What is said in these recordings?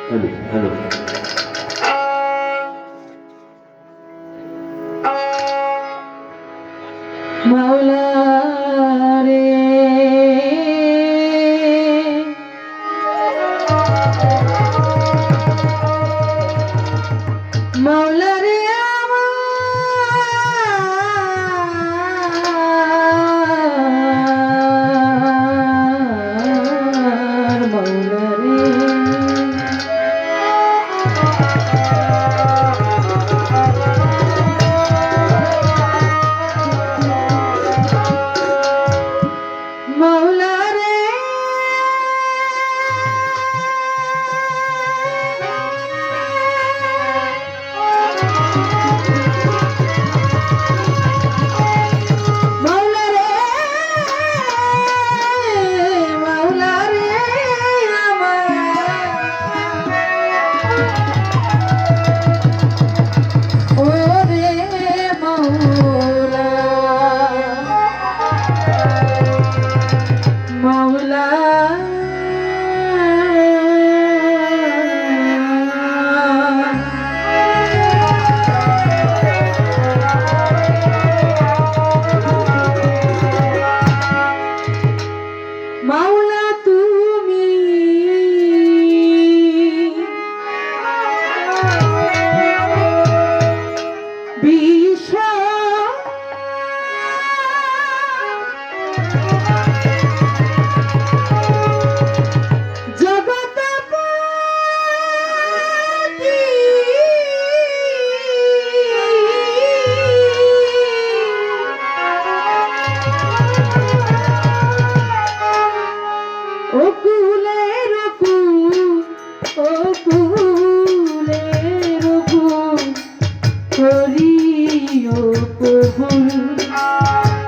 Hello hello মাওলা রে মাওলা রে আমার মাওলা রে মাওলা রে মাওলা রে মাওলা রে আমার ওরে মাওলা মাওলা মাওলা তুমি বিশ্ব জগৎপতি ওকুলের কুল ওকুলের কুল করিও কবুল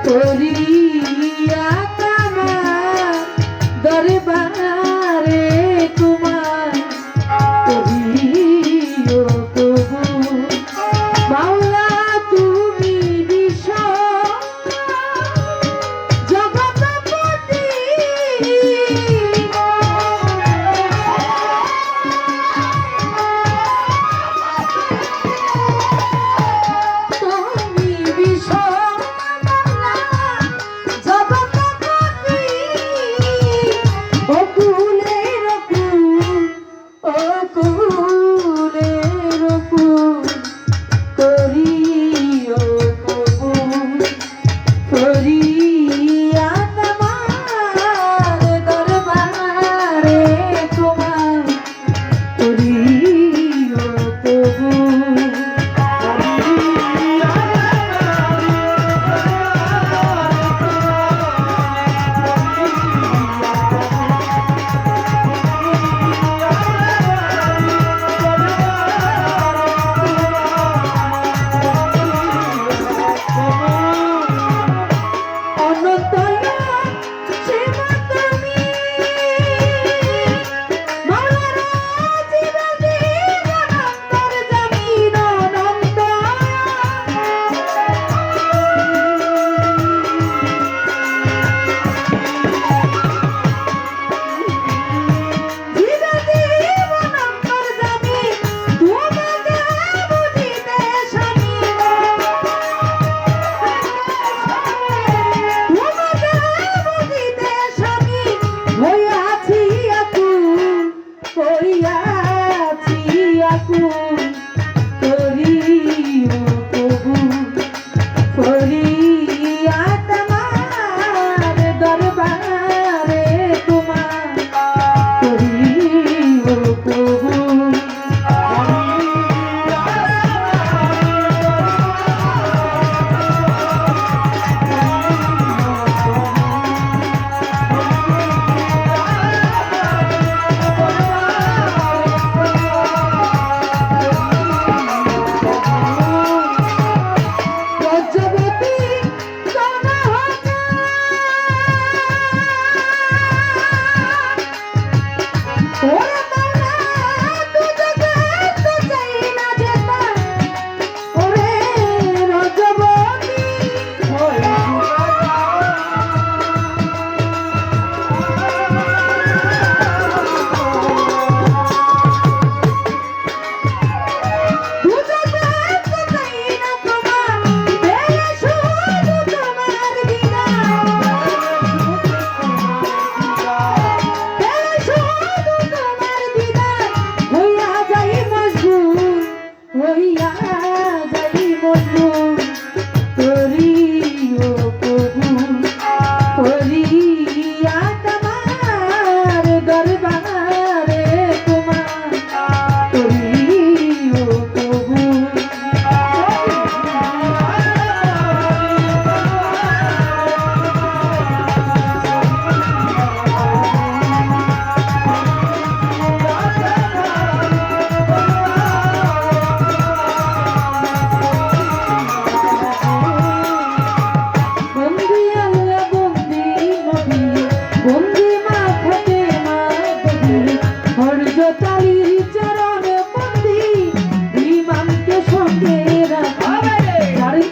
করিয়া তোমার দরবারে তোমার করিও কবুল মাওলা তুমি বিশ্ব জগৎপতি তুমি বিশ্ব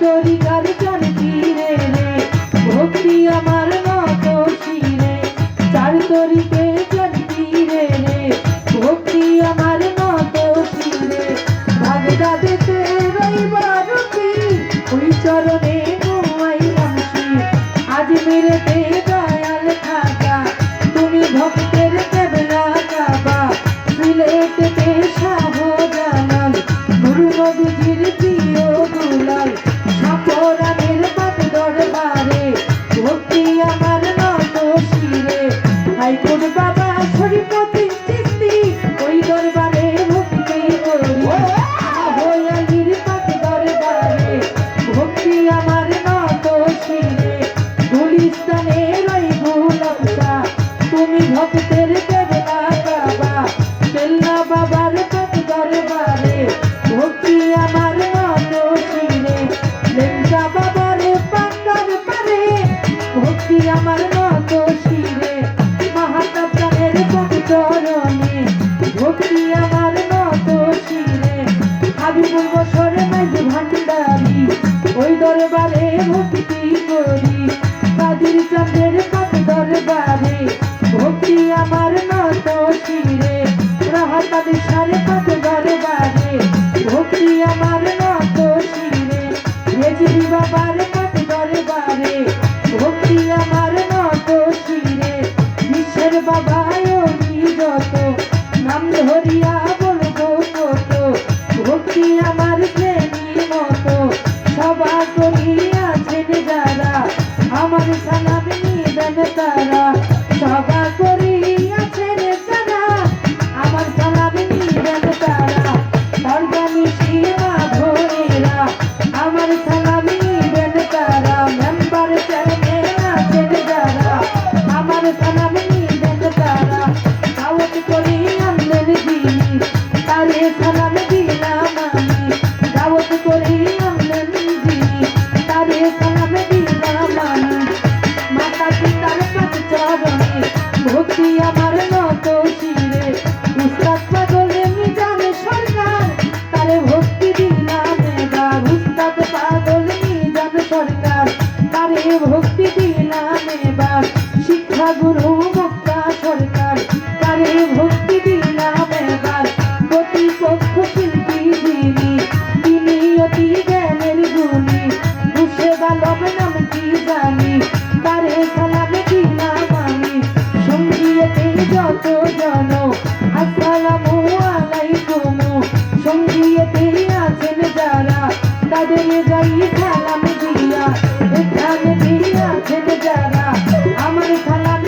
তরিকার চার পীরে রে ভক্তি আমার নত শিরে চার তরিকে চার পীরে রে ভক্তি আমার নত শিরে বাগদাদেতে রইবার কি ওই চরণে ঘুমাই বংশী আজমিরেতে দয়াল থাকা তুমি ভক্তের কেবলা কাবা সিলেটেতে শাহজালাল গুরু নবীজির প্রিয় দুলাল সাপরানের পাক দরবারে ভক্তি আমার নত শিরে হাইকোট বাবা শরীফতি চিস্তি ওই দরবারে ভক্তি করি হয়ালির পাক দরবারে ভক্তি আমার নত শিরে গুলিস্তানের ওই গুলাবসা তুমি ভক্তের কেবলা কাবা কেল্লা বাবার পাক দরবারে ভক্তি আমার নত শিরে লেঙ্কা বাবার পান্ডার পারে ভক্তি আমার নত শিরে মহাকাপ্রাণের পাক চরণে ভক্তি আমার নত শিরে হাবিবুল বসর মেজ ভান্ডারি ওই দরবারে ভক্তি করি কাদির চাঁদের পাক দরবারে ভক্তি আমার নত শিরে রাহাতাদি সারে পাক দরবারে ভক্তি আমার নত শিরে রেজবি বাবার পাক দরবারে ভক্তি আমার নত শিরে বিশ্বের বাবায় যত নাম ধরিয়া বলবো কত ভক্তি আমার প্রেমী মতো সভা করিয়াছেন যারা আমার সালাম নিবেন তারা সভা করিয়াছেন যারা আমার সালাম নিবেন তারা অর্গানি সীমা ভোরেরা আমার সালাম নিবেন তারা মেম্বার চেয়ারম্যান আছেন যারা আমার সালাম নিবেন তারা দাওয়াত করি আনলেন যিনি তারে সালাম দিলাম আমি দাওয়াত করি আনলেন যিনি তারে সালাম দিলাম আমি মাতা পিতার পাক চরণে ভক্তি আমার নত শিরে উস্তাদ পাগলে মিজান সরকার তারে ভক্তি দিলাম এবার উস্তাদ পাগল মিজান সরকার তারে ভক্তি দিলাম এবার শিক্ষা গুরু মুক্তা সরকার তারে ভক্তি দিলাম এবার প্রতিপক্ষ শিল্পী যিনি তিনি অতি জ্ঞানের গুণী মুর্শেদ আলম নাম কি জানি তারে সালাম দিলাম আমি সঙ্গীতে যত জন আসসালামু আলাইকুম সঙ্গীতে আছেন যারা তাদের যাই সালাম দিয়া এখানে দিয়াছেন যারা আমার সালাম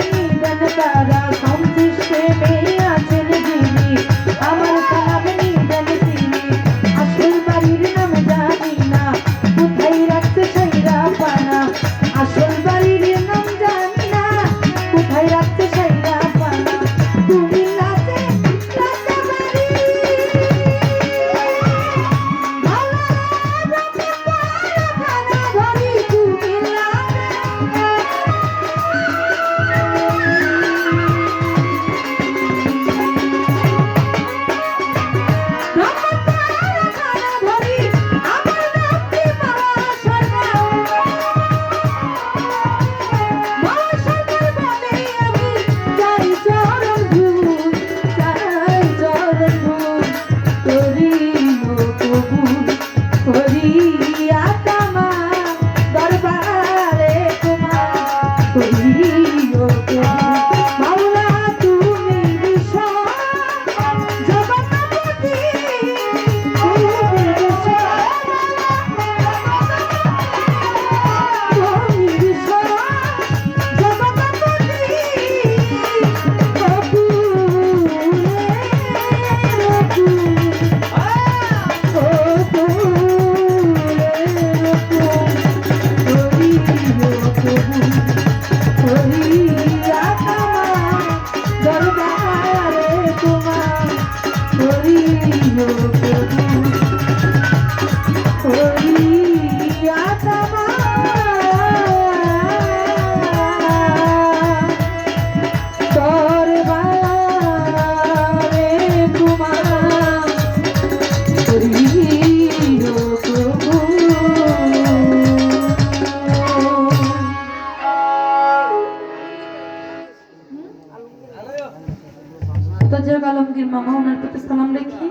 হজরত আলমগীর মামা ওনার প্রতি সালাম রেখি।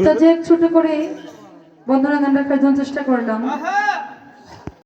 তো যে ছোট করে বন্ধুরা গান রাখার জন্য চেষ্টা করলাম।